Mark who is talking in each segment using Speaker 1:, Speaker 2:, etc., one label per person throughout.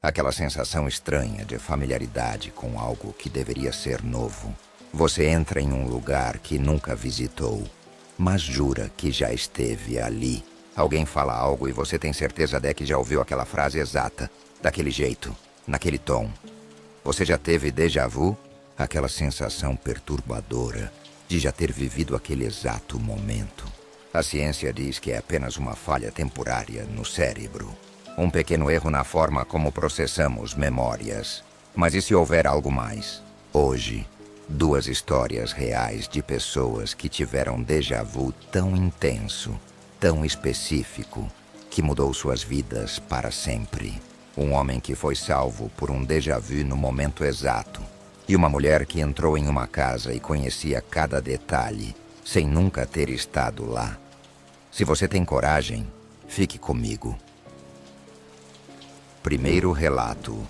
Speaker 1: Aquela sensação estranha de familiaridade com algo que deveria ser novo. Você entra em um lugar que nunca visitou, mas jura que já esteve ali. Alguém fala algo e você tem certeza de que já ouviu aquela frase exata, daquele jeito, naquele tom. Você já teve déjà vu? Aquela sensação perturbadora de já ter vivido aquele exato momento. A ciência diz que é apenas uma falha temporária no cérebro. Um pequeno erro na forma como processamos memórias. Mas e se houver algo mais? Hoje, 2 histórias reais de pessoas que tiveram déjà vu tão intenso, tão específico, que mudou suas vidas para sempre. Um homem que foi salvo por um déjà vu no momento exato. E uma mulher que entrou em uma casa e conhecia cada detalhe, sem nunca ter estado lá. Se você tem coragem, fique comigo. Primeiro relato.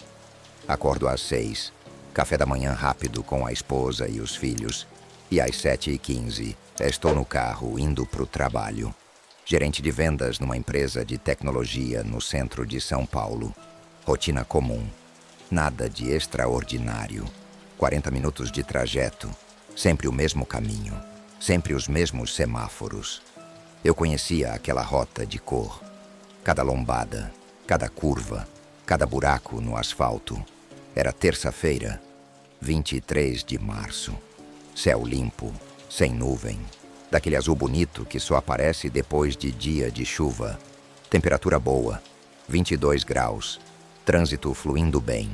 Speaker 1: Acordo às 6. Café da manhã rápido com a esposa e os filhos. E às 7h15, estou no carro indo para o trabalho. Gerente de vendas numa empresa de tecnologia no centro de São Paulo. Rotina comum. Nada de extraordinário. 40 minutos de trajeto. Sempre o mesmo caminho. Sempre os mesmos semáforos. Eu conhecia aquela rota de cor. Cada lombada, cada curva, cada buraco no asfalto. Era terça-feira, 23 de março. Céu limpo, sem nuvem. Daquele azul bonito que só aparece depois de dia de chuva. Temperatura boa, 22 graus. Trânsito fluindo bem.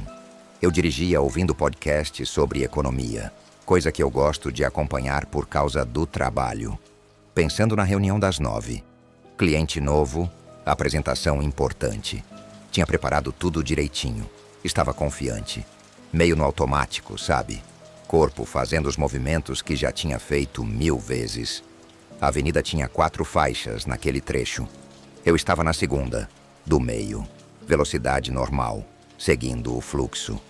Speaker 1: Eu dirigia ouvindo podcast sobre economia, coisa que eu gosto de acompanhar por causa do trabalho. Pensando na reunião das 9. Cliente novo, apresentação importante. Tinha preparado tudo direitinho. Estava confiante. Meio no automático, sabe? Corpo fazendo os movimentos que já tinha feito 1000 vezes. A avenida tinha 4 faixas naquele trecho. Eu estava na segunda, do meio. Velocidade normal, seguindo o fluxo.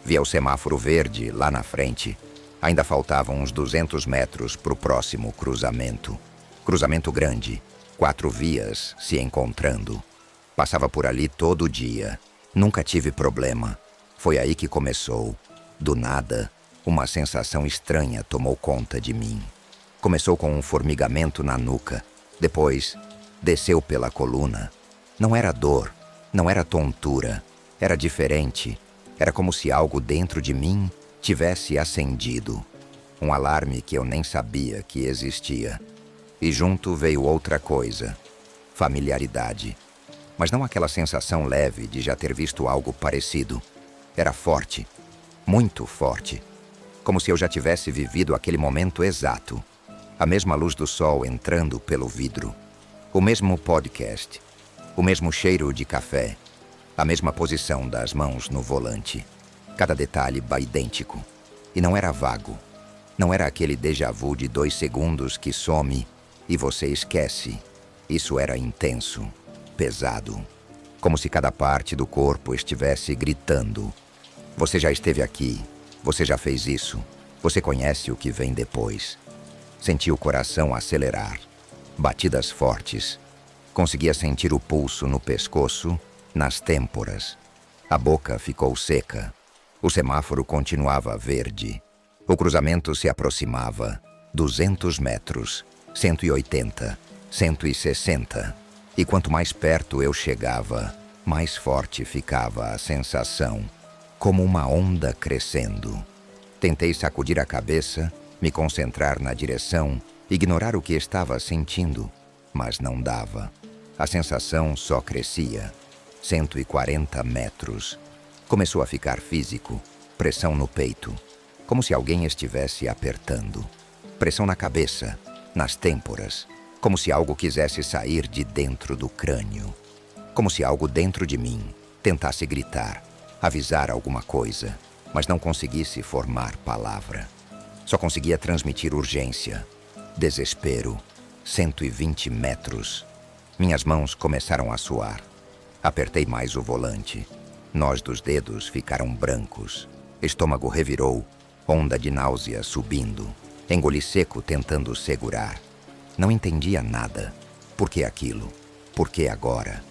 Speaker 1: Via o semáforo verde lá na frente. Ainda faltavam uns 200 metros para o próximo cruzamento. Cruzamento grande, 4 vias se encontrando. Passava por ali todo dia. Nunca tive problema. Foi aí que começou. Do nada, uma sensação estranha tomou conta de mim. Começou com um formigamento na nuca. Depois, desceu pela coluna. Não era dor, não era tontura. Era diferente. Era como se algo dentro de mim tivesse acendido. Um alarme que eu nem sabia que existia. E junto veio outra coisa. Familiaridade. Mas não aquela sensação leve de já ter visto algo parecido. Era forte. Muito forte. Como se eu já tivesse vivido aquele momento exato. A mesma luz do sol entrando pelo vidro. O mesmo podcast. O mesmo cheiro de café. A mesma posição das mãos no volante. Cada detalhe idêntico. E não era vago. Não era aquele déjà vu de 2 segundos que some e você esquece. Isso era intenso. Pesado. Como se cada parte do corpo estivesse gritando. Você já esteve aqui. Você já fez isso. Você conhece o que vem depois. Senti o coração acelerar. Batidas fortes. Conseguia sentir o pulso no pescoço, nas têmporas. A boca ficou seca. O semáforo continuava verde. O cruzamento se aproximava. 200 metros. 180. 160. E quanto mais perto eu chegava, mais forte ficava a sensação, como uma onda crescendo. Tentei sacudir a cabeça, me concentrar na direção, ignorar o que estava sentindo, mas não dava. A sensação só crescia. 140 metros. Começou a ficar físico, pressão no peito, como se alguém estivesse apertando. Pressão na cabeça, nas têmporas. Como se algo quisesse sair de dentro do crânio. Como se algo dentro de mim tentasse gritar, avisar alguma coisa, mas não conseguisse formar palavra. Só conseguia transmitir urgência, desespero. 120 metros. Minhas mãos começaram a suar. Apertei mais o volante. Nós dos dedos ficaram brancos. Estômago revirou, onda de náusea subindo. Engoli seco tentando segurar. Não entendia nada. Por que aquilo? Por que agora?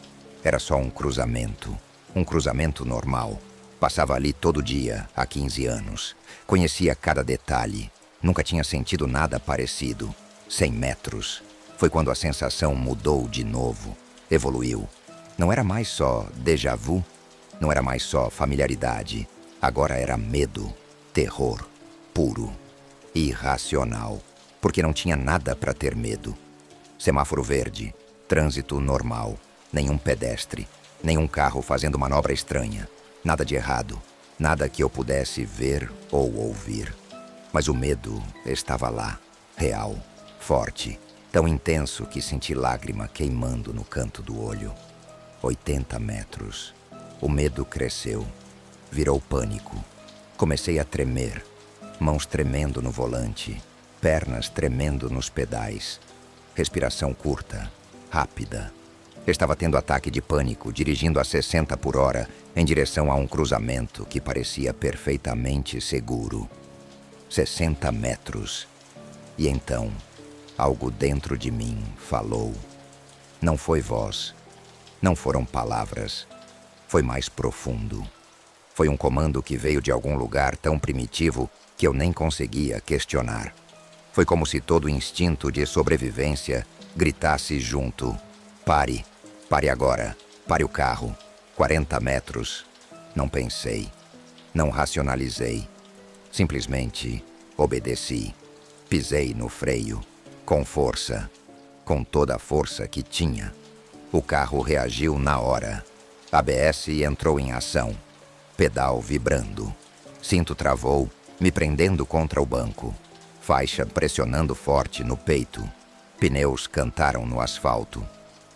Speaker 1: Era só um cruzamento. Um cruzamento normal. Passava ali todo dia, há 15 anos. Conhecia cada detalhe. Nunca tinha sentido nada parecido. 100 metros. Foi quando a sensação mudou de novo. Evoluiu. Não era mais só déjà vu. Não era mais só familiaridade. Agora era medo. Terror. Puro. Irracional. Porque não tinha nada para ter medo. Semáforo verde. Trânsito normal. Nenhum pedestre. Nenhum carro fazendo manobra estranha. Nada de errado. Nada que eu pudesse ver ou ouvir. Mas o medo estava lá. Real. Forte. Tão intenso que senti lágrima queimando no canto do olho. 80 metros. O medo cresceu. Virou pânico. Comecei a tremer. Mãos tremendo no volante. Pernas tremendo nos pedais. Respiração curta. Rápida. Estava tendo ataque de pânico, dirigindo a 60 por hora em direção a um cruzamento que parecia perfeitamente seguro. 60 metros. E então, algo dentro de mim falou. Não foi voz. Não foram palavras. Foi mais profundo. Foi um comando que veio de algum lugar tão primitivo que eu nem conseguia questionar. Foi como se todo o instinto de sobrevivência gritasse junto. Pare. Pare agora. Pare o carro. 40 metros. Não pensei. Não racionalizei. Simplesmente obedeci. Pisei no freio. Com força. Com toda a força que tinha. O carro reagiu na hora. ABS entrou em ação. Pedal vibrando. Cinto travou, me prendendo contra o banco. Faixa pressionando forte no peito. Pneus cantaram no asfalto.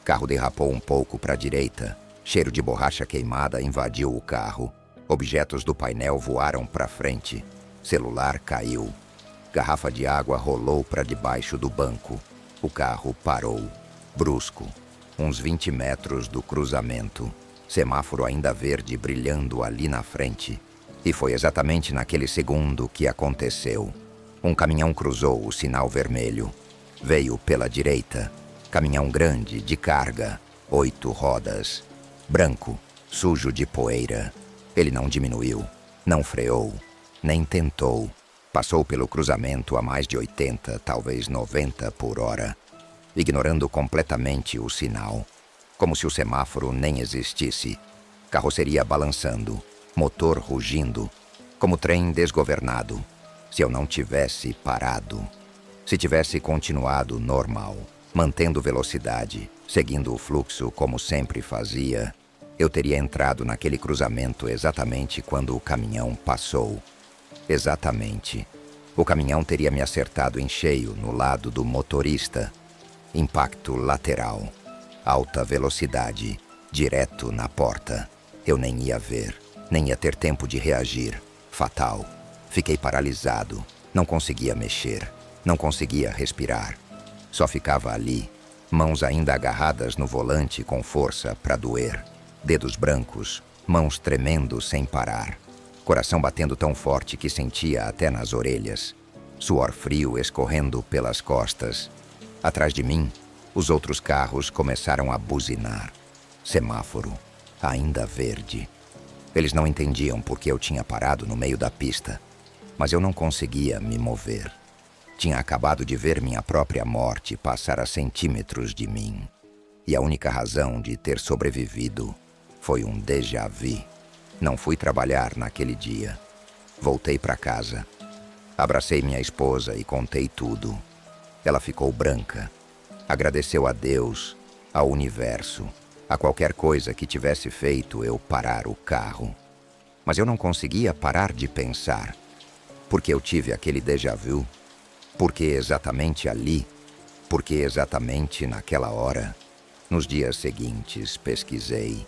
Speaker 1: Carro derrapou um pouco para a direita. Cheiro de borracha queimada invadiu o carro. Objetos do painel voaram para frente. Celular caiu. Garrafa de água rolou para debaixo do banco. O carro parou. Brusco. Uns 20 metros do cruzamento. Semáforo ainda verde brilhando ali na frente. E foi exatamente naquele segundo que aconteceu. Um caminhão cruzou o sinal vermelho. Veio pela direita. Caminhão grande, de carga, 8 rodas. Branco, sujo de poeira. Ele não diminuiu, não freou, nem tentou. Passou pelo cruzamento a mais de 80, talvez 90 por hora, ignorando completamente o sinal. Como se o semáforo nem existisse. Carroceria balançando, motor rugindo, como trem desgovernado. Se eu não tivesse parado, se tivesse continuado normal, mantendo velocidade, seguindo o fluxo como sempre fazia, eu teria entrado naquele cruzamento exatamente quando o caminhão passou. Exatamente. O caminhão teria me acertado em cheio no lado do motorista. Impacto lateral. Alta velocidade. Direto na porta. Eu nem ia ver. Nem ia ter tempo de reagir. Fatal. Fiquei paralisado. Não conseguia mexer. Não conseguia respirar. Só ficava ali, mãos ainda agarradas no volante com força para doer. Dedos brancos, mãos tremendo sem parar. Coração batendo tão forte que sentia até nas orelhas. Suor frio escorrendo pelas costas. Atrás de mim, os outros carros começaram a buzinar. Semáforo, ainda verde. Eles não entendiam por que eu tinha parado no meio da pista, mas eu não conseguia me mover. Tinha acabado de ver minha própria morte passar a centímetros de mim. E a única razão de ter sobrevivido foi um déjà vu. Não fui trabalhar naquele dia. Voltei para casa. Abracei minha esposa e contei tudo. Ela ficou branca. Agradeceu a Deus, ao universo, a qualquer coisa que tivesse feito eu parar o carro. Mas eu não conseguia parar de pensar. Porque eu tive aquele déjà vu. Por que exatamente ali? Por que exatamente naquela hora? Nos dias seguintes, pesquisei.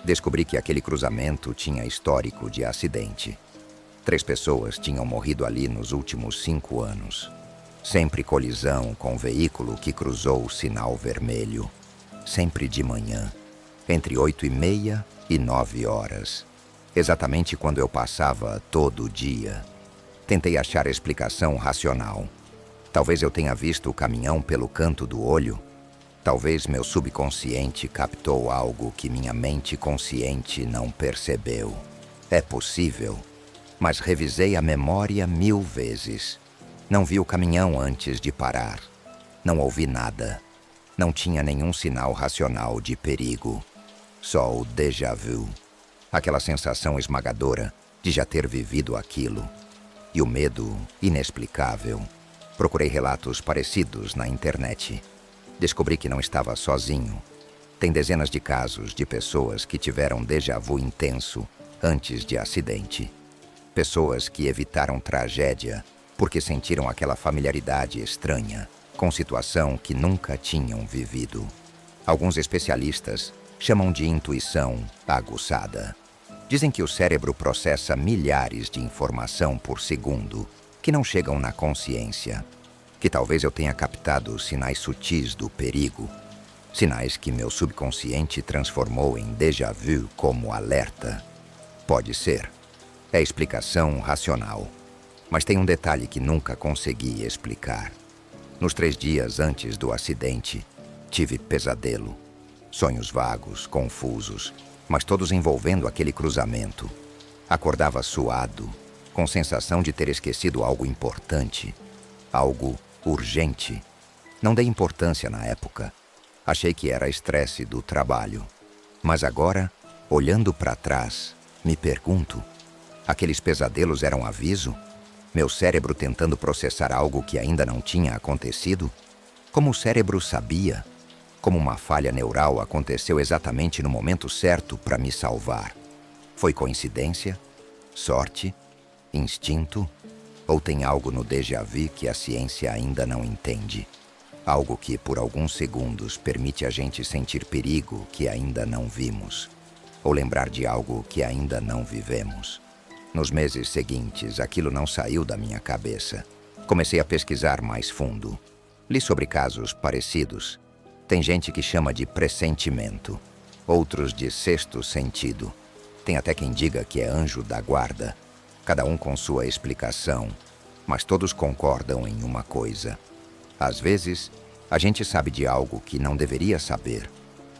Speaker 1: Descobri que aquele cruzamento tinha histórico de acidente. 3 pessoas tinham morrido ali nos últimos 5 anos. Sempre colisão com o veículo que cruzou o sinal vermelho. Sempre de manhã, entre 8h30 e 9 horas. Exatamente quando eu passava todo dia. Tentei achar explicação racional. Talvez eu tenha visto o caminhão pelo canto do olho. Talvez meu subconsciente captou algo que minha mente consciente não percebeu. É possível, mas revisei a memória 1000 vezes. Não vi o caminhão antes de parar. Não ouvi nada. Não tinha nenhum sinal racional de perigo. Só o déjà vu. Aquela sensação esmagadora de já ter vivido aquilo. E o medo inexplicável. Procurei relatos parecidos na internet. Descobri que não estava sozinho. Tem dezenas de casos de pessoas que tiveram déjà vu intenso antes de acidente. Pessoas que evitaram tragédia porque sentiram aquela familiaridade estranha com situação que nunca tinham vivido. Alguns especialistas chamam de intuição aguçada. Dizem que o cérebro processa milhares de informação por segundo que não chegam na consciência. Que talvez eu tenha captado sinais sutis do perigo, sinais que meu subconsciente transformou em déjà vu como alerta. Pode ser. É explicação racional. Mas tem um detalhe que nunca consegui explicar. Nos 3 dias antes do acidente, tive pesadelo. Sonhos vagos, confusos, mas todos envolvendo aquele cruzamento. Acordava suado, com sensação de ter esquecido algo importante, algo urgente. Não dei importância na época. Achei que era estresse do trabalho. Mas agora, olhando para trás, me pergunto: aqueles pesadelos eram aviso? Meu cérebro tentando processar algo que ainda não tinha acontecido? Como o cérebro sabia? Como uma falha neural aconteceu exatamente no momento certo para me salvar? Foi coincidência? Sorte? Instinto? Ou tem algo no déjà vu que a ciência ainda não entende? Algo que, por alguns segundos, permite a gente sentir perigo que ainda não vimos. Ou lembrar de algo que ainda não vivemos. Nos meses seguintes, aquilo não saiu da minha cabeça. Comecei a pesquisar mais fundo. Li sobre casos parecidos. Tem gente que chama de pressentimento. Outros de sexto sentido. Tem até quem diga que é anjo da guarda. Cada um com sua explicação, mas todos concordam em uma coisa. Às vezes, a gente sabe de algo que não deveria saber.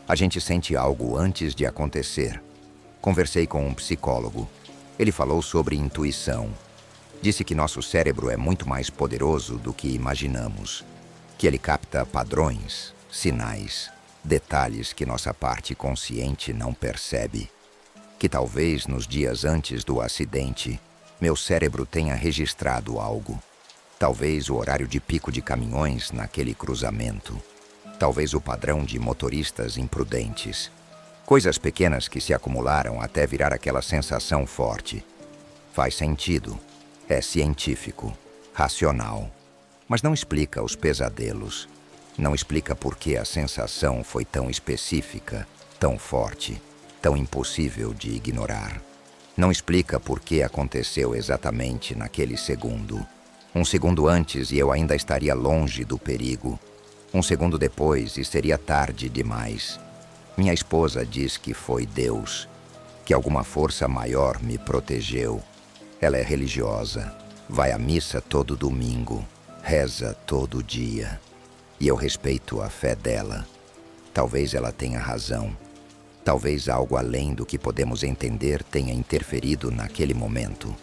Speaker 1: A gente sente algo antes de acontecer. Conversei com um psicólogo. Ele falou sobre intuição. Disse que nosso cérebro é muito mais poderoso do que imaginamos. Que ele capta padrões, sinais, detalhes que nossa parte consciente não percebe. Que talvez nos dias antes do acidente, meu cérebro tenha registrado algo. Talvez o horário de pico de caminhões naquele cruzamento. Talvez o padrão de motoristas imprudentes. Coisas pequenas que se acumularam até virar aquela sensação forte. Faz sentido. É científico, racional. Mas não explica os pesadelos. Não explica por que a sensação foi tão específica, tão forte, tão impossível de ignorar. Não explica por que aconteceu exatamente naquele segundo. Um segundo antes e eu ainda estaria longe do perigo. Um segundo depois e seria tarde demais. Minha esposa diz que foi Deus, que alguma força maior me protegeu. Ela é religiosa, vai à missa todo domingo, reza todo dia. E eu respeito a fé dela. Talvez ela tenha razão. Talvez algo além do que podemos entender tenha interferido naquele momento.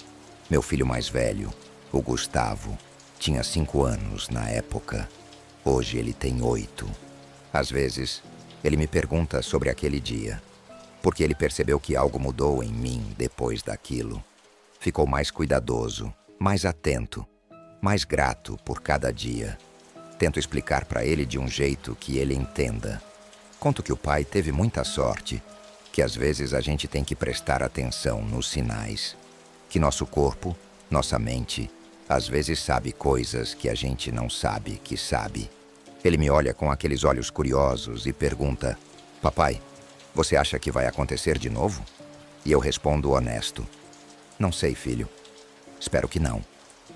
Speaker 1: Meu filho mais velho, o Gustavo, tinha 5 anos na época. Hoje ele tem 8. Às vezes, ele me pergunta sobre aquele dia, porque ele percebeu que algo mudou em mim depois daquilo. Ficou mais cuidadoso, mais atento, mais grato por cada dia. Tento explicar para ele de um jeito que ele entenda. Conto que o pai teve muita sorte, que às vezes a gente tem que prestar atenção nos sinais, que nosso corpo, nossa mente, às vezes sabe coisas que a gente não sabe que sabe. Ele me olha com aqueles olhos curiosos e pergunta: papai, você acha que vai acontecer de novo? E eu respondo honesto: não sei, filho. Espero que não.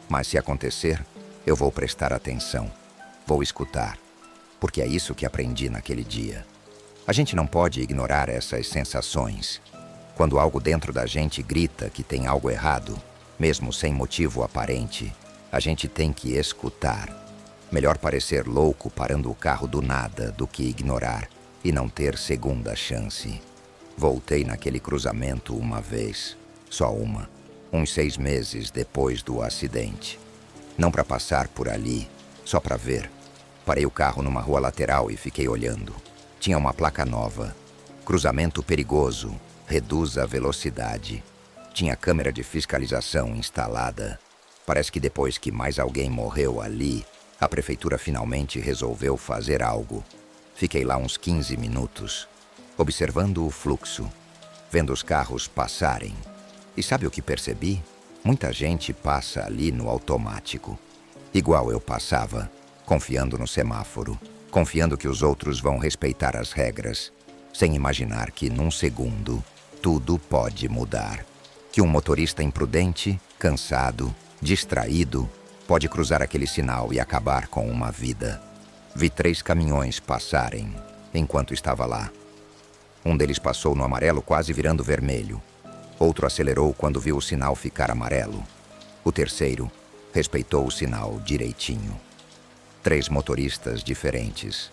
Speaker 1: Mas se acontecer, eu vou prestar atenção. Vou escutar. Porque é isso que aprendi naquele dia. A gente não pode ignorar essas sensações. Quando algo dentro da gente grita que tem algo errado, mesmo sem motivo aparente, a gente tem que escutar. Melhor parecer louco parando o carro do nada do que ignorar e não ter segunda chance. Voltei naquele cruzamento uma vez, só uma, uns 6 meses depois do acidente. Não para passar por ali, só para ver. Parei o carro numa rua lateral e fiquei olhando. Tinha uma placa nova. Cruzamento perigoso, reduz a velocidade. Tinha câmera de fiscalização instalada. Parece que depois que mais alguém morreu ali, a prefeitura finalmente resolveu fazer algo. Fiquei lá uns 15 minutos, observando o fluxo, vendo os carros passarem. E sabe o que percebi? Muita gente passa ali no automático. Igual eu passava, confiando no semáforo, confiando que os outros vão respeitar as regras, sem imaginar que num segundo tudo pode mudar. Que um motorista imprudente, cansado, distraído, pode cruzar aquele sinal e acabar com uma vida. Vi 3 caminhões passarem enquanto estava lá. Um deles passou no amarelo quase virando vermelho. Outro acelerou quando viu o sinal ficar amarelo. O terceiro respeitou o sinal direitinho. 3 motoristas diferentes.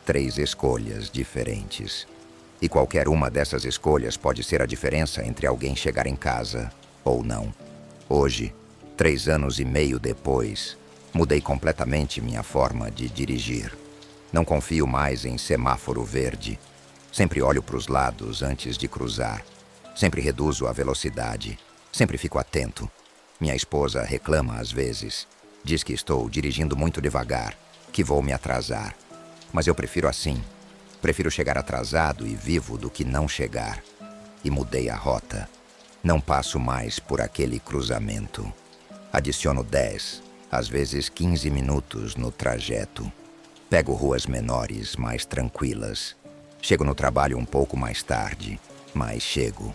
Speaker 1: 3 escolhas diferentes. E qualquer uma dessas escolhas pode ser a diferença entre alguém chegar em casa ou não. Hoje, 3 anos e meio depois, mudei completamente minha forma de dirigir. Não confio mais em semáforo verde. Sempre olho para os lados antes de cruzar. Sempre reduzo a velocidade. Sempre fico atento. Minha esposa reclama às vezes. Diz que estou dirigindo muito devagar, que vou me atrasar. Mas eu prefiro assim. Prefiro chegar atrasado e vivo do que não chegar. E mudei a rota. Não passo mais por aquele cruzamento. Adiciono 10, às vezes 15 minutos no trajeto. Pego ruas menores, mais tranquilas. Chego no trabalho um pouco mais tarde, mas chego.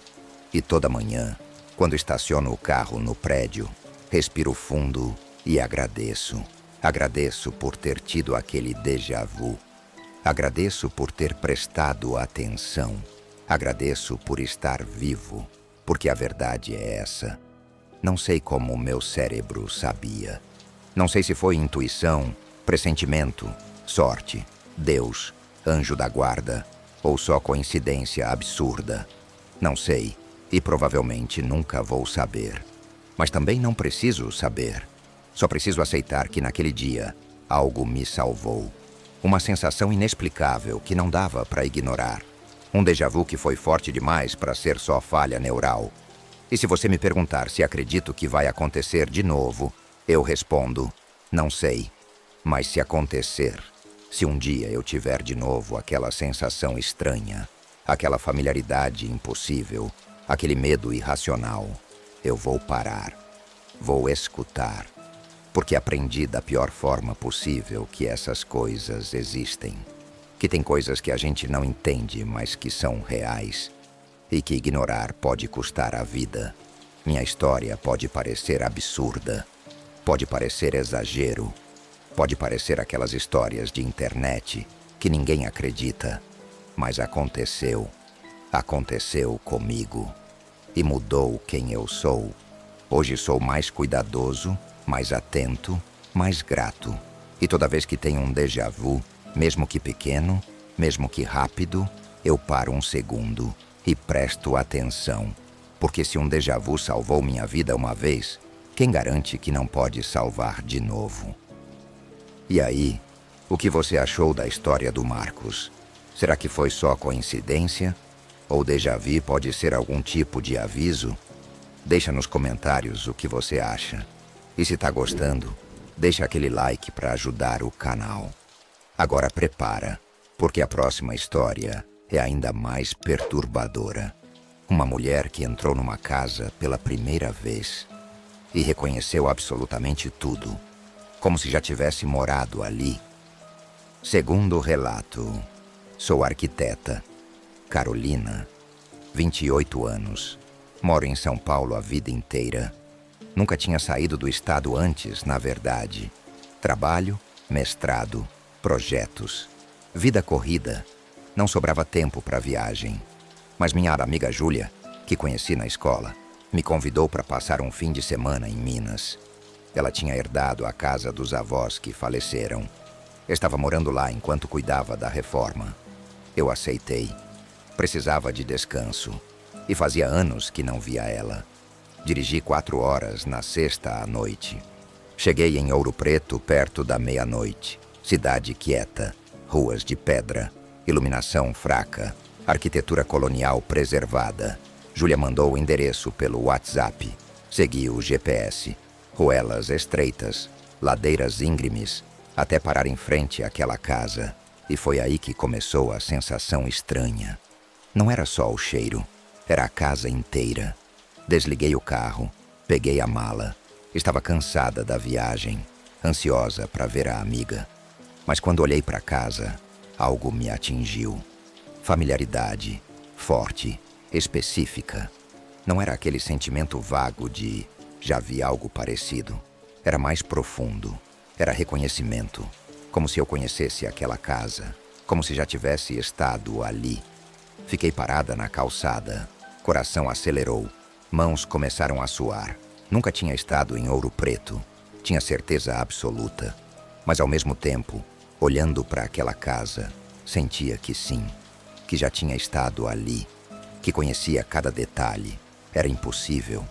Speaker 1: E toda manhã, quando estaciono o carro no prédio, respiro fundo e agradeço. Agradeço por ter tido aquele déjà vu. Agradeço por ter prestado atenção. Agradeço por estar vivo, porque a verdade é essa. Não sei como o meu cérebro sabia. Não sei se foi intuição, pressentimento, sorte, Deus, anjo da guarda, ou só coincidência absurda. Não sei, e provavelmente nunca vou saber. Mas também não preciso saber. Só preciso aceitar que naquele dia, algo me salvou. Uma sensação inexplicável que não dava para ignorar. Um déjà vu que foi forte demais para ser só falha neural. E se você me perguntar se acredito que vai acontecer de novo, eu respondo, não sei. Mas se acontecer, se um dia eu tiver de novo aquela sensação estranha, aquela familiaridade impossível, aquele medo irracional, eu vou parar, vou escutar. Porque aprendi da pior forma possível que essas coisas existem. Que tem coisas que a gente não entende, mas que são reais. E que ignorar pode custar a vida. Minha história pode parecer absurda. Pode parecer exagero. Pode parecer aquelas histórias de internet que ninguém acredita. Mas aconteceu. Aconteceu comigo. E mudou quem eu sou. Hoje sou mais cuidadoso, mais atento, mais grato. E toda vez que tenho um déjà vu, mesmo que pequeno, mesmo que rápido, eu paro um segundo e presto atenção. Porque se um déjà vu salvou minha vida uma vez, quem garante que não pode salvar de novo? E aí, o que você achou da história do Marcos? Será que foi só coincidência? Ou déjà vu pode ser algum tipo de aviso? Deixa nos comentários o que você acha. E se tá gostando, deixa aquele like para ajudar o canal. Agora prepara, porque a próxima história é ainda mais perturbadora. Uma mulher que entrou numa casa pela primeira vez e reconheceu absolutamente tudo, como se já tivesse morado ali. Segundo o relato, sou arquiteta, Carolina, 28 anos, moro em São Paulo a vida inteira. Nunca tinha saído do estado antes, na verdade. Trabalho, mestrado, projetos, vida corrida. Não sobrava tempo para viagem. Mas minha amiga Júlia, que conheci na escola, me convidou para passar um fim de semana em Minas. Ela tinha herdado a casa dos avós que faleceram. Estava morando lá enquanto cuidava da reforma. Eu aceitei. Precisava de descanso. E fazia anos que não via ela. Dirigi 4 horas na sexta à noite. Cheguei em Ouro Preto perto da meia-noite. Cidade quieta, ruas de pedra, iluminação fraca, arquitetura colonial preservada. Júlia mandou o endereço pelo WhatsApp. Segui o GPS. Ruelas estreitas, ladeiras íngremes, até parar em frente àquela casa. E foi aí que começou a sensação estranha. Não era só o cheiro, era a casa inteira. Desliguei o carro, peguei a mala. Estava cansada da viagem, ansiosa para ver a amiga. Mas quando olhei para casa, algo me atingiu. Familiaridade, forte, específica. Não era aquele sentimento vago de já vi algo parecido. Era mais profundo. Era reconhecimento. Como se eu conhecesse aquela casa. Como se já tivesse estado ali. Fiquei parada na calçada. Coração acelerou. Mãos começaram a suar. Nunca tinha estado em Ouro Preto. Tinha certeza absoluta. Mas ao mesmo tempo, olhando para aquela casa, sentia que sim. Que já tinha estado ali. Que conhecia cada detalhe. Era impossível.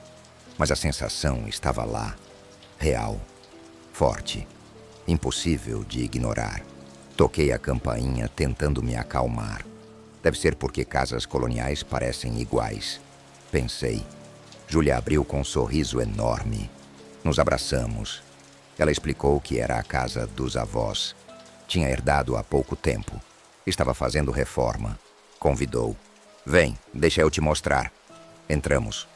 Speaker 1: Mas a sensação estava lá. Real. Forte. Impossível de ignorar. Toquei a campainha tentando me acalmar. Deve ser porque casas coloniais parecem iguais. Pensei. Júlia abriu com um sorriso enorme. Nos abraçamos. Ela explicou que era a casa dos avós. Tinha herdado há pouco tempo. Estava fazendo reforma. Convidou. Vem, deixa eu te mostrar. Entramos.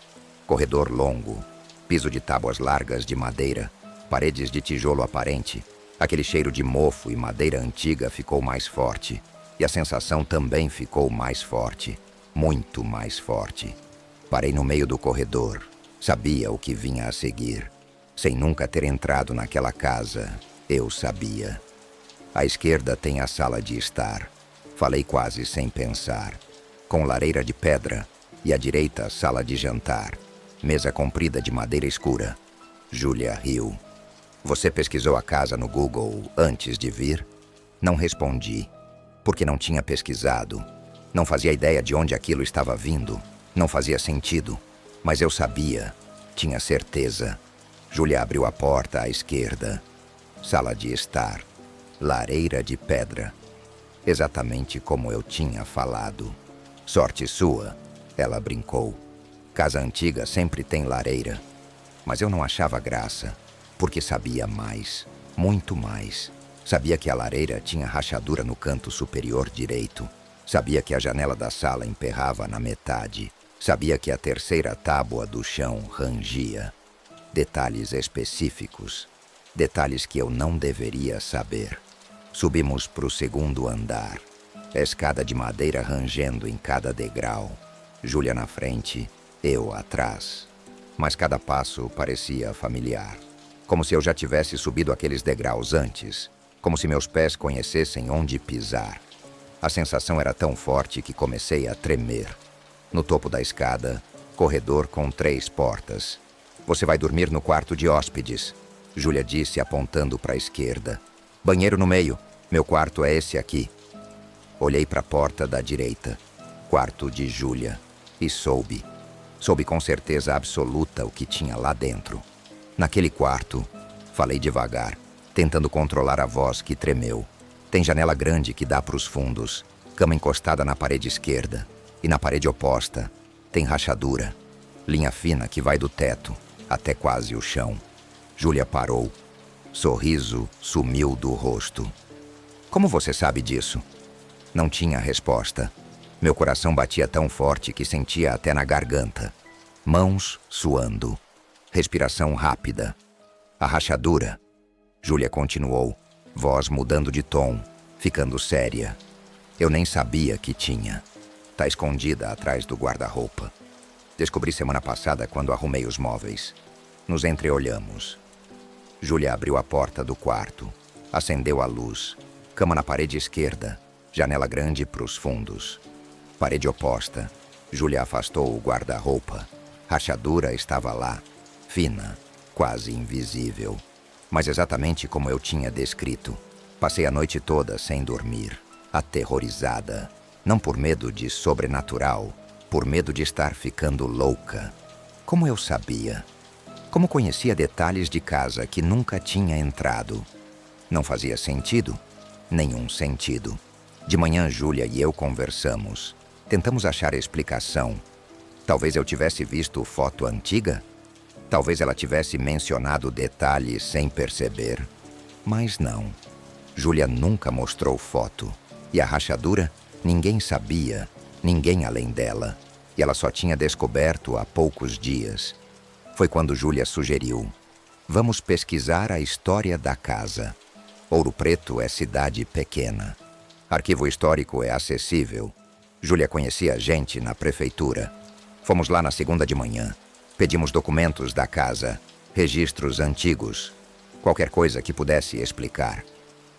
Speaker 1: Corredor longo. Piso de tábuas largas de madeira. Paredes de tijolo aparente. Aquele cheiro de mofo e madeira antiga ficou mais forte. E a sensação também ficou mais forte. Muito mais forte. Parei no meio do corredor. Sabia o que vinha a seguir. Sem nunca ter entrado naquela casa, eu sabia. À esquerda tem a sala de estar. Falei quase sem pensar. Com lareira de pedra. E à direita, sala de jantar. Mesa comprida de madeira escura. Júlia riu. Você pesquisou a casa no Google antes de vir? Não respondi. Porque não tinha pesquisado. Não fazia ideia de onde aquilo estava vindo. Não fazia sentido. Mas eu sabia. Tinha certeza. Júlia abriu a porta à esquerda. Sala de estar. Lareira de pedra. Exatamente como eu tinha falado. Sorte sua, ela brincou. Casa antiga sempre tem lareira. Mas eu não achava graça, porque sabia mais, muito mais. Sabia que a lareira tinha rachadura no canto superior direito. Sabia que a janela da sala emperrava na metade. Sabia que a terceira tábua do chão rangia. Detalhes específicos. Detalhes que eu não deveria saber. Subimos para o segundo andar. Escada de madeira rangendo em cada degrau. Júlia na frente, eu atrás. Mas cada passo parecia familiar. Como se eu já tivesse subido aqueles degraus antes. Como se meus pés conhecessem onde pisar. A sensação era tão forte que comecei a tremer. No topo da escada, corredor com 3 portas. Você vai dormir no quarto de hóspedes, Júlia disse apontando para a esquerda. Banheiro no meio. Meu quarto é esse aqui. Olhei para a porta da direita. Quarto de Júlia. E soube. Soube com certeza absoluta o que tinha lá dentro. Naquele quarto, falei devagar, tentando controlar a voz que tremeu. Tem janela grande que dá para os fundos. Cama encostada na parede esquerda. E na parede oposta, tem rachadura. Linha fina que vai do teto até quase o chão. Júlia parou. Sorriso sumiu do rosto. Como você sabe disso? Não tinha resposta. Meu coração batia tão forte que sentia até na garganta. Mãos suando. Respiração rápida. A rachadura. Júlia continuou, voz mudando de tom, ficando séria. Eu nem sabia que tinha. Tá escondida atrás do guarda-roupa. Descobri semana passada quando arrumei os móveis. Nos entreolhamos. Júlia abriu a porta do quarto. Acendeu a luz. Cama na parede esquerda. Janela grande para os fundos. Parede oposta. Júlia afastou o guarda-roupa. Rachadura estava lá. Fina. quase invisível. Mas exatamente como eu tinha descrito. Passei a noite toda sem dormir, aterrorizada. Não por medo de sobrenatural, por medo de estar ficando louca. Como eu sabia? Como conhecia detalhes de casa que nunca tinha entrado? Não fazia sentido? Nenhum sentido. De manhã, Júlia e eu conversamos. Tentamos achar explicação. Talvez eu tivesse visto foto antiga? Talvez ela tivesse mencionado detalhes sem perceber. Mas não. Júlia nunca mostrou foto. E a rachadura, ninguém sabia, ninguém além dela. E ela só tinha descoberto há poucos dias. Foi quando Júlia sugeriu: vamos pesquisar a história da casa. Ouro Preto é cidade pequena. Arquivo histórico é acessível. Júlia conhecia gente na prefeitura. Fomos lá na segunda de manhã. Pedimos documentos da casa, registros antigos, qualquer coisa que pudesse explicar.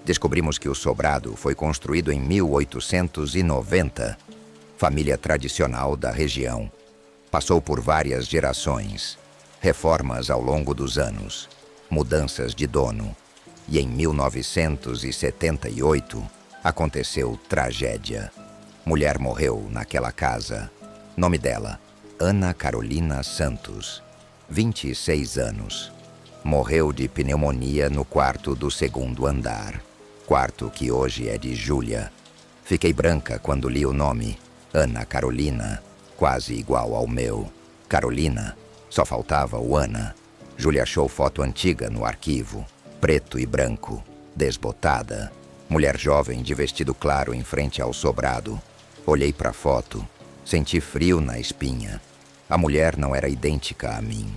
Speaker 1: Descobrimos que o sobrado foi construído em 1890. Família tradicional da região. Passou por várias gerações. Reformas ao longo dos anos. Mudanças de dono. E em 1978, aconteceu tragédia. Mulher morreu naquela casa. Nome dela: Ana Carolina Santos, 26 anos. Morreu de pneumonia no quarto do segundo andar. Quarto que hoje é de Júlia. Fiquei branca quando li o nome. Ana Carolina, quase igual ao meu. Carolina, só faltava o Ana. Júlia achou foto antiga no arquivo. Preto e branco, desbotada. Mulher jovem de vestido claro em frente ao sobrado. Olhei para a foto. Senti frio na espinha. A mulher não era idêntica a mim,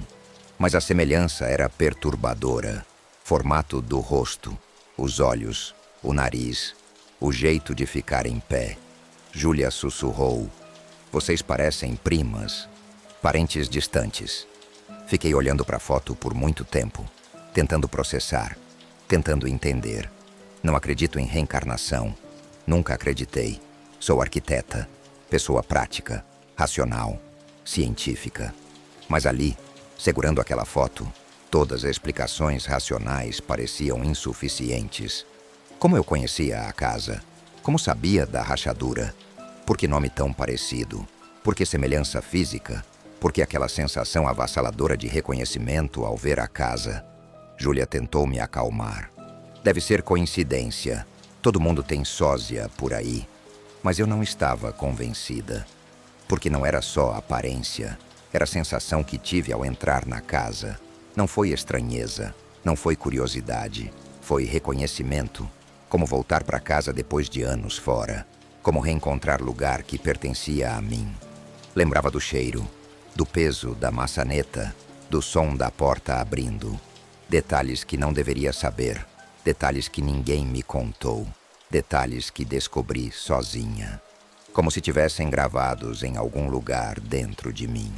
Speaker 1: mas a semelhança era perturbadora. Formato do rosto, os olhos, o nariz, o jeito de ficar em pé. Júlia sussurrou: vocês parecem primas, parentes distantes. Fiquei olhando para a foto por muito tempo, tentando processar, tentando entender. Não acredito em reencarnação. Nunca acreditei. Sou arquiteta. Pessoa prática, racional, científica. Mas ali, segurando aquela foto, todas as explicações racionais pareciam insuficientes. Como eu conhecia a casa? Como sabia da rachadura? Por que nome tão parecido? Por que semelhança física? Por que aquela sensação avassaladora de reconhecimento ao ver a casa? Júlia tentou me acalmar. Deve ser coincidência. Todo mundo tem sósia por aí. Mas eu não estava convencida. Porque não era só aparência. Era a sensação que tive ao entrar na casa. Não foi estranheza, não foi curiosidade. Foi reconhecimento. Como voltar para casa depois de anos fora. Como reencontrar lugar que pertencia a mim. Lembrava do cheiro, do peso da maçaneta, do som da porta abrindo. Detalhes que não deveria saber. Detalhes que ninguém me contou. Detalhes que descobri sozinha. Como se tivessem gravados em algum lugar dentro de mim.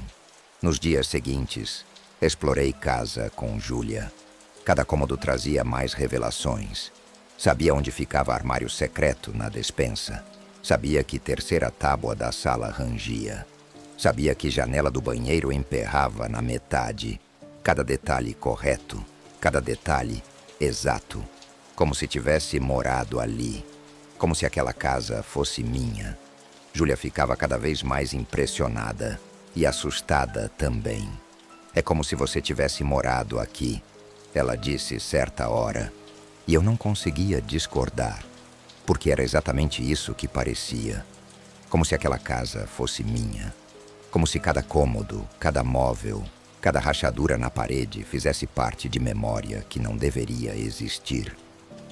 Speaker 1: Nos dias seguintes, explorei casa com Júlia. Cada cômodo trazia mais revelações. Sabia onde ficava armário secreto na despensa. Sabia que terceira tábua da sala rangia. Sabia que janela do banheiro emperrava na metade. Cada detalhe correto. Cada detalhe exato. Como se tivesse morado ali. Como se aquela casa fosse minha. Júlia ficava cada vez mais impressionada. E assustada também. É como se você tivesse morado aqui, ela disse certa hora. E eu não conseguia discordar. Porque era exatamente isso que parecia. Como se aquela casa fosse minha. Como se cada cômodo, cada móvel, cada rachadura na parede fizesse parte de memória que não deveria existir.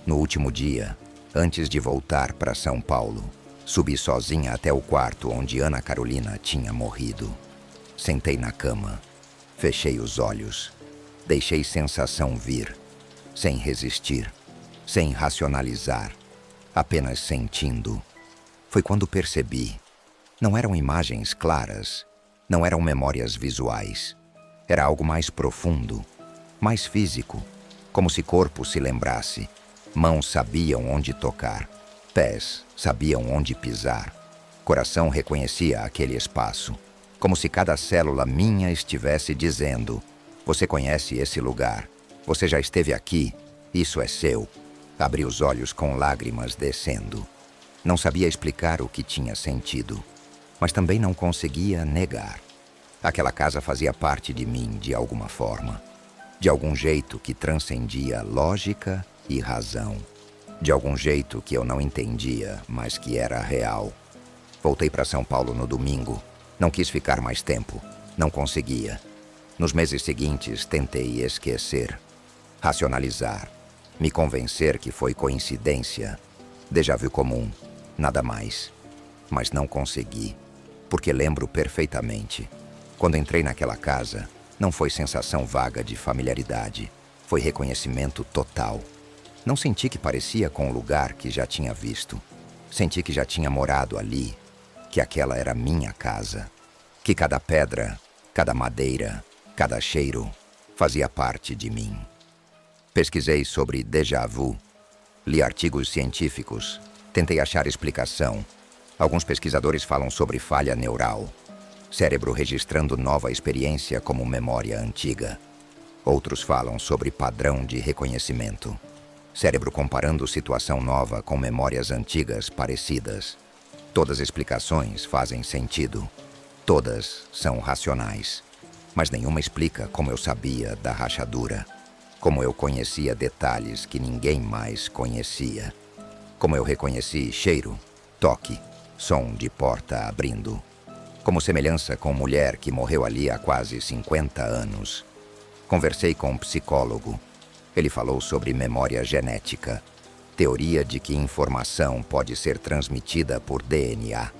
Speaker 1: No último dia, antes de voltar para São Paulo, subi sozinha até o quarto onde Ana Carolina tinha morrido. Sentei na cama, fechei os olhos, deixei sensação vir, sem resistir, sem racionalizar, apenas sentindo. Foi quando percebi. Não eram imagens claras, não eram memórias visuais. Era algo mais profundo, mais físico, como se corpo se lembrasse. Mãos sabiam onde tocar, pés sabiam onde pisar. Coração reconhecia aquele espaço, como se cada célula minha estivesse dizendo: Você conhece esse lugar. Você já esteve aqui. Isso é seu. Abri os olhos com lágrimas descendo. Não sabia explicar o que tinha sentido, mas também não conseguia negar. Aquela casa fazia parte de mim de alguma forma. De algum jeito que transcendia lógica e razão. De algum jeito que eu não entendia, mas que era real. Voltei para São Paulo no domingo. Não quis ficar mais tempo. Não conseguia. Nos meses seguintes, tentei esquecer. Racionalizar. Me convencer que foi coincidência. Déjà vu comum. Nada mais. Mas não consegui. Porque lembro perfeitamente. Quando entrei naquela casa, não foi sensação vaga de familiaridade. Foi reconhecimento total. Não senti que parecia com o lugar que já tinha visto. Senti que já tinha morado ali. Que aquela era minha casa. Que cada pedra, cada madeira, cada cheiro fazia parte de mim. Pesquisei sobre déjà vu. Li artigos científicos. Tentei achar explicação. Alguns pesquisadores falam sobre falha neural. Cérebro registrando nova experiência como memória antiga. Outros falam sobre padrão de reconhecimento. Cérebro comparando situação nova com memórias antigas parecidas. Todas as explicações fazem sentido. Todas são racionais. Mas nenhuma explica como eu sabia da rachadura. Como eu conhecia detalhes que ninguém mais conhecia. Como eu reconheci cheiro, toque, som de porta abrindo. Como semelhança com mulher que morreu ali há quase 50 anos. Conversei com um psicólogo. Ele falou sobre memória genética. Teoria de que informação pode ser transmitida por DNA.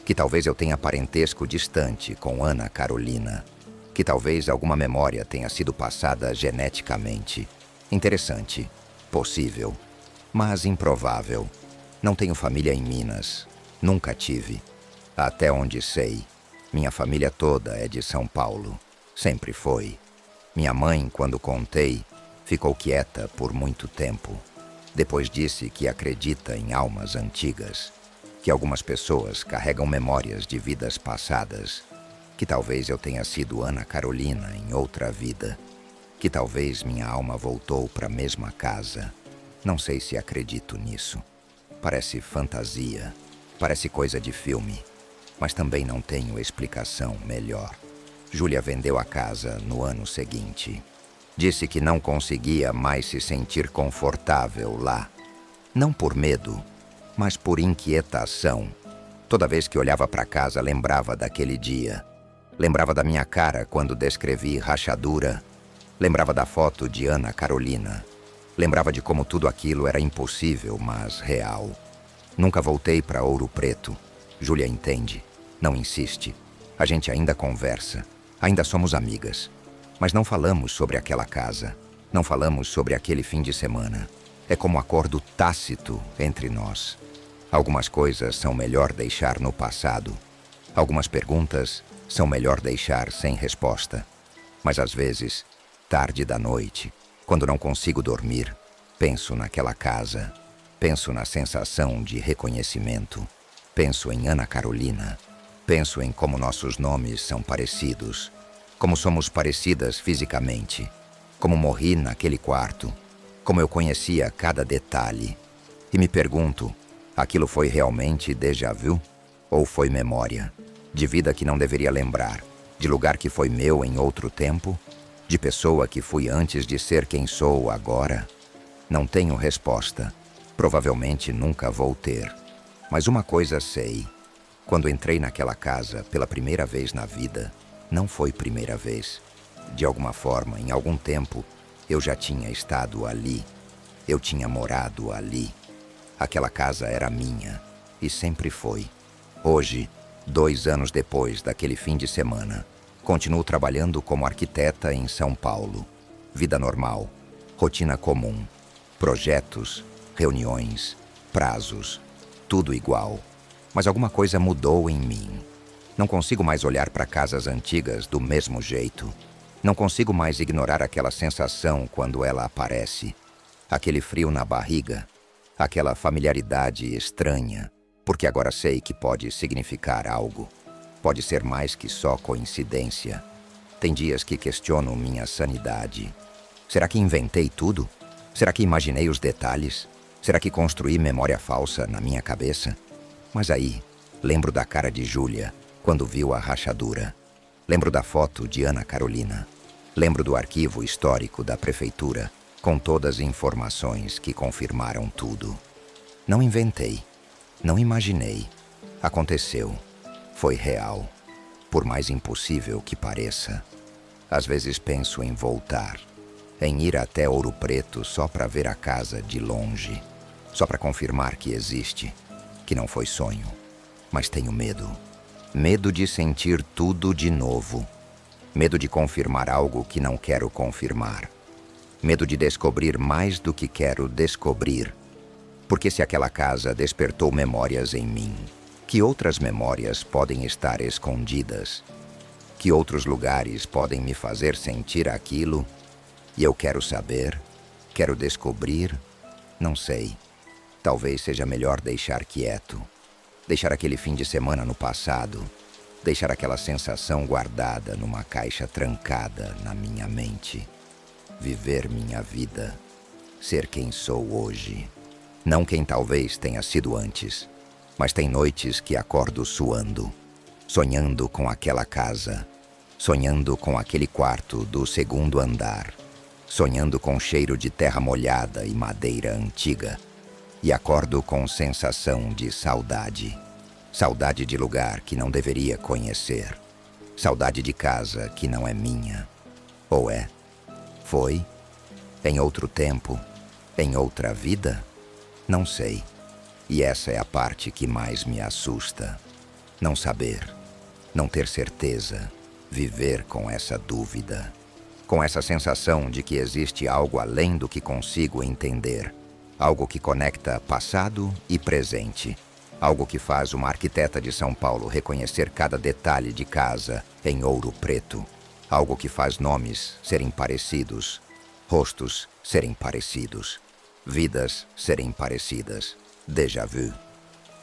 Speaker 1: Que talvez eu tenha parentesco distante com Ana Carolina. Que talvez alguma memória tenha sido passada geneticamente. Interessante. Possível. Mas improvável. Não tenho família em Minas. Nunca tive. Até onde sei, minha família toda é de São Paulo. Sempre foi. Minha mãe, quando contei, ficou quieta por muito tempo. Depois disse que acredita em almas antigas. Que algumas pessoas carregam memórias de vidas passadas. Que talvez eu tenha sido Ana Carolina em outra vida. Que talvez minha alma voltou para a mesma casa. Não sei se acredito nisso. Parece fantasia. Parece coisa de filme. Mas também não tenho explicação melhor. Júlia vendeu a casa no ano seguinte. Disse que não conseguia mais se sentir confortável lá. Não por medo, mas por inquietação. Toda vez que olhava para casa, lembrava daquele dia. Lembrava da minha cara quando descrevi rachadura. Lembrava da foto de Ana Carolina. Lembrava de como tudo aquilo era impossível, mas real. Nunca voltei para Ouro Preto. Júlia entende. Não insiste. A gente ainda conversa. Ainda somos amigas. Mas não falamos sobre aquela casa. Não falamos sobre aquele fim de semana. É como acordo tácito entre nós. Algumas coisas são melhor deixar no passado. Algumas perguntas são melhor deixar sem resposta. Mas às vezes, tarde da noite, quando não consigo dormir, penso naquela casa. Penso na sensação de reconhecimento. Penso em Ana Carolina. Penso em como nossos nomes são parecidos. Como somos parecidas fisicamente. Como morri naquele quarto. Como eu conhecia cada detalhe. E me pergunto, aquilo foi realmente déjà vu? Ou foi memória? De vida que não deveria lembrar? De lugar que foi meu em outro tempo? De pessoa que fui antes de ser quem sou agora? Não tenho resposta. Provavelmente nunca vou ter. Mas uma coisa sei. Quando entrei naquela casa pela primeira vez na vida, não foi primeira vez. De alguma forma, em algum tempo, eu já tinha estado ali. Eu tinha morado ali. Aquela casa era minha e sempre foi. Hoje, 2 anos depois daquele fim de semana, continuo trabalhando como arquiteta em São Paulo. Vida normal, rotina comum, projetos, reuniões, prazos, tudo igual. Mas alguma coisa mudou em mim. Não consigo mais olhar para casas antigas do mesmo jeito. Não consigo mais ignorar aquela sensação quando ela aparece. Aquele frio na barriga. Aquela familiaridade estranha. Porque agora sei que pode significar algo. Pode ser mais que só coincidência. Tem dias que questiono minha sanidade. Será que inventei tudo? Será que imaginei os detalhes? Será que construí memória falsa na minha cabeça? Mas aí, lembro da cara de Júlia quando viu a rachadura. Lembro da foto de Ana Carolina. Lembro do arquivo histórico da prefeitura, com todas as informações que confirmaram tudo. Não inventei, não imaginei. Aconteceu. Foi real. Por mais impossível que pareça. Às vezes penso em voltar, em ir até Ouro Preto só para ver a casa de longe, só para confirmar que existe, que não foi sonho. Mas tenho medo. Medo de sentir tudo de novo. Medo de confirmar algo que não quero confirmar. Medo de descobrir mais do que quero descobrir. Porque se aquela casa despertou memórias em mim, que outras memórias podem estar escondidas? Que outros lugares podem me fazer sentir aquilo? E eu quero saber, quero descobrir, não sei. Talvez seja melhor deixar quieto. Deixar aquele fim de semana no passado. Deixar aquela sensação guardada numa caixa trancada na minha mente. Viver minha vida. Ser quem sou hoje. Não quem talvez tenha sido antes. Mas tem noites que acordo suando. Sonhando com aquela casa. Sonhando com aquele quarto do segundo andar. Sonhando com cheiro de terra molhada e madeira antiga. E acordo com sensação de saudade. Saudade de lugar que não deveria conhecer. Saudade de casa que não é minha. Ou é? Foi? Em outro tempo? Em outra vida? Não sei. E essa é a parte que mais me assusta. Não saber. Não ter certeza. Viver com essa dúvida. Com essa sensação de que existe algo além do que consigo entender. Algo que conecta passado e presente. Algo que faz uma arquiteta de São Paulo reconhecer cada detalhe de casa em Ouro Preto. Algo que faz nomes serem parecidos, rostos serem parecidos, vidas serem parecidas. Déjà vu.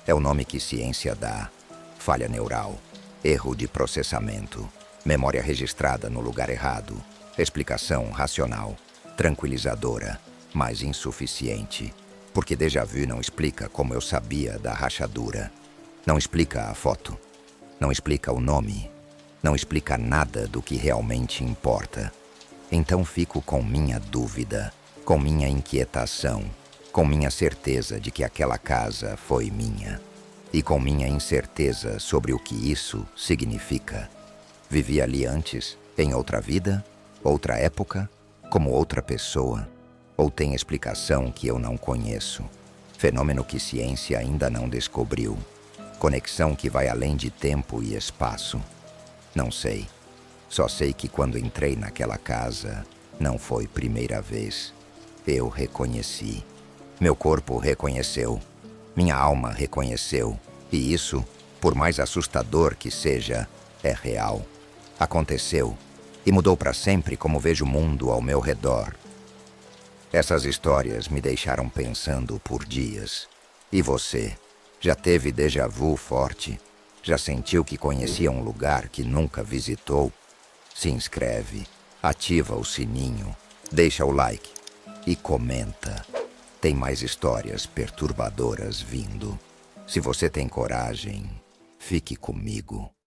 Speaker 1: É o nome que ciência dá. Falha neural, erro de processamento, memória registrada no lugar errado, explicação racional, tranquilizadora, mas insuficiente. Porque déjà vu não explica como eu sabia da rachadura. Não explica a foto. Não explica o nome. Não explica nada do que realmente importa. Então fico com minha dúvida, com minha inquietação, com minha certeza de que aquela casa foi minha. E com minha incerteza sobre o que isso significa. Vivi ali antes, em outra vida, outra época, como outra pessoa. Ou tem explicação que eu não conheço. Fenômeno que ciência ainda não descobriu. Conexão que vai além de tempo e espaço. Não sei. Só sei que quando entrei naquela casa, não foi primeira vez. Eu reconheci. Meu corpo reconheceu. Minha alma reconheceu. E isso, por mais assustador que seja, é real. Aconteceu. E mudou para sempre como vejo o mundo ao meu redor. Essas histórias me deixaram pensando por dias. E você? Já teve déjà vu forte? Já sentiu que conhecia um lugar que nunca visitou? Se inscreve, ativa o sininho, deixa o like e comenta. Tem mais histórias perturbadoras vindo. Se você tem coragem, fique comigo.